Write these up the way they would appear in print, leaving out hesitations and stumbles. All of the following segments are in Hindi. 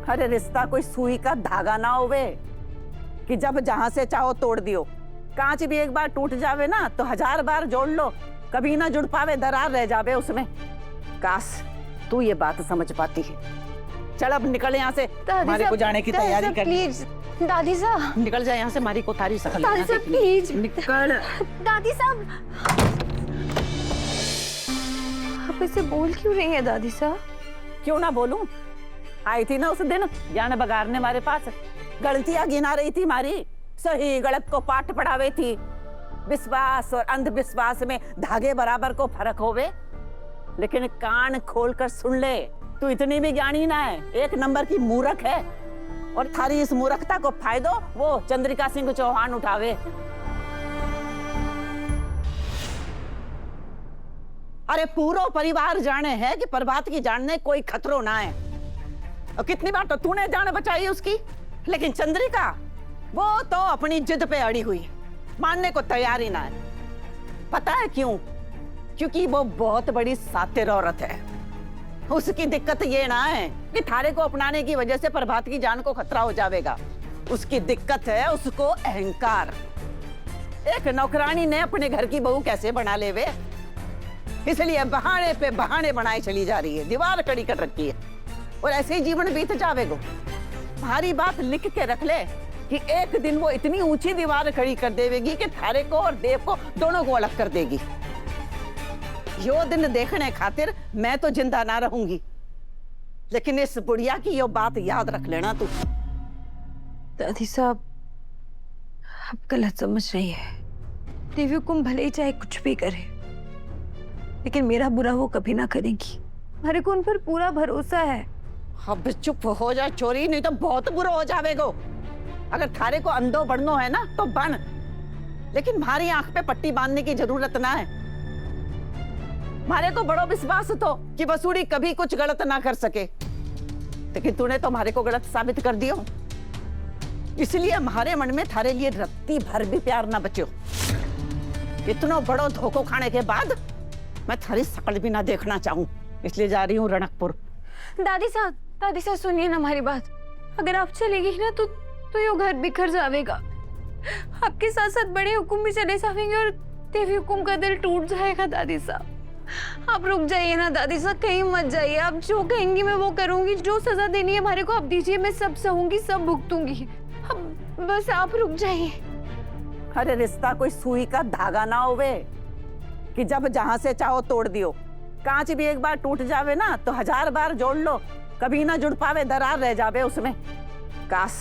अरे रिश्ता कोई सुई का धागा ना होवे कि जब जहां से चाहो तोड़ दियो। कांच भी एक बार टूट जावे ना तो 1000 बार जोड़ लो, कभी ना जुड़ पावे, दरार रह जावे उसमें। काश तू ये बात समझ पाती है। चल अब निकल यहाँ से, हमारे को जाने की तैयारी कर। प्लीज दादी साहब निकल जाए यहाँ से, हमारी को तारी सकल। दादी साहब प्लीज निकल। दादी साहब आप ऐसे बोल क्यों रही हैं दादी साहब? क्यों ना बोलूं? आई थी ना उस दिन ज्ञान बगाड़ने हमारे पास, गलतियां गिना रही थी हमारी, सही गलत को पाठ पढ़ावे थी। विश्वास और अंधविश्वास में धागे बराबर को फर्क होवे। लेकिन कान खोलकर सुन ले, तू इतनी भी ज्ञानी ना है, 1 नंबर की मूर्ख है। और थारी इस मूर्खता को फायदो वो चंद्रिका सिंह चौहान उठावे। अरे पूरा परिवार जाने है कि प्रभात की जानने कोई खतरो ना है। और कितनी बार तो तूने जान बचाई उसकी, लेकिन चंद्रिका वो तो अपनी जिद पे अड़ी हुई, मानने को तैयार ही ना है। पता है क्यों? क्योंकि वो बहुत बड़ी सातिर औरत है। उसकी दिक्कत ये ना है कि थारे को अपनाने की वजह से प्रभात की जान को खतरा हो जाएगा। उसकी दिक्कत है उसको अहंकार। एक नौकरानी ने अपने घर की बहू कैसे बना ले वे, इसलिए बहाने पे बहाने बनाए चली जा रही है, दीवार खड़ी कर रखी है। और ऐसे ही जीवन बीत जावेगो। भारी बात लिख के रख ले कि एक दिन वो इतनी ऊंची दीवार खड़ी कर देवेगी कि थारे को और देव को दोनों को अलग कर देगी। यो दिन देखने खातिर मैं तो जिंदा ना रहूंगी, लेकिन इस बुढ़िया की यो बात याद रख लेना तू। दादी साहब आप गलत समझ रही है। देवी हुकुम भले ही चाहे कुछ भी करे, लेकिन मेरा बुरा वो कभी ना करेगी। हमारे को उन पर पूरा भरोसा है। अब चुप हो जा चोरी, नहीं तो बहुत बुरा हो जावेगो। अगर थारे को अंधो बढ़नो है ना तो बन, लेकिन हमारी आंख पे पट्टी बांधने की जरूरत ना है। हमारे को बड़ो विश्वास तो कि वसूड़ी कभी कुछ गलत ना कर सके, लेकिन तूने तो हमारे को गलत साबित कर दियो। इसलिए हमारे मन में थारे लिए रत्ती भर भी प्यार ना बचो। इतना बड़ो धोखो खाने के बाद मैं थारी शकल भी ना देखना चाहूं, इसलिए जा रही हूँ रणकपुर। दादी साहब सुनिए ना हमारी बात। अगर आप चलेगी ना तो यो घर बिखर जाएगा। आपके साथ साथ बड़े हुकुम भी चले जाएंगे और देवी हुकुम का दिल टूट जाएगा। दादी साहब आप रुक जाइए ना दादी साहब, कहीं मत जाइए। आप जो कहेंगी मैं वो करूंगी, जो सजा देनी है हमारे को आप दीजिए, मैं सब सहूंगी, सब भुगतूंगी। अब बस आप रुक जाइए। अरे रिश्ता कोई सुई का धागा ना होवे कि जब जहां से चाहो तोड़ दियो। कांच भी एक बार टूट जावे ना तो 1000 बार जोड़ लो, कभी ना जुड़ पावे, दरार रह जावे उसमें। काश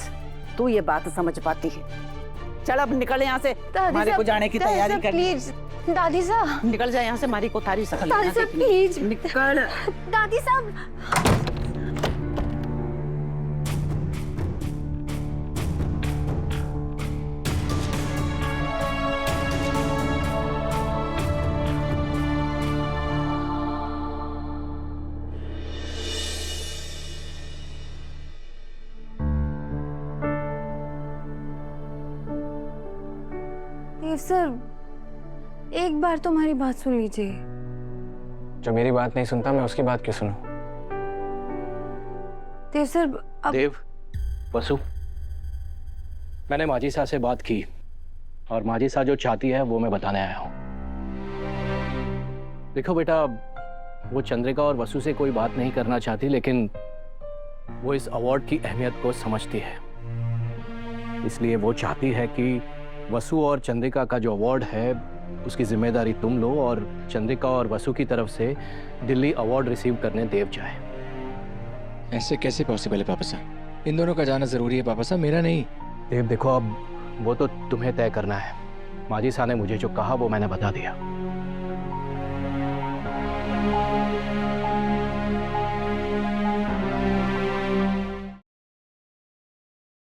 तू ये बात समझ पाती है। चल अब निकल यहाँ से, हमारे को जाने की तैयारी कर। प्लीज दादी साहब निकल जाए यहाँ से, हमारी को तारी सकल। दादी साहब प्लीज निकल। दादी साहब सर एक बार तो हमारी बात सुन लीजिए। जो मेरी बात नहीं सुनता मैं उसकी बात क्यों सुनूं? देव सर देव, वसु, मैंने माजी साहब से बात की और माजी साहब जो चाहती है वो मैं बताने आया हूँ। देखो बेटा, वो चंद्रिका और वसु से कोई बात नहीं करना चाहती, लेकिन वो इस अवार्ड की अहमियत को समझती है। इसलिए वो चाहती है कि वसु और चंद्रिका का जो अवार्ड है उसकी जिम्मेदारी तुम लो और चंद्रिका और वसु की तरफ से दिल्ली अवार्ड रिसीव करने देव जाए। ऐसे कैसे पॉसिबल है पापा साहब? इन दोनों का जाना जरूरी है पापा साहब, मेरा नहीं। देव देखो, अब वो तो तुम्हें तय करना है। माजी साहब ने मुझे जो कहा वो मैंने बता दिया।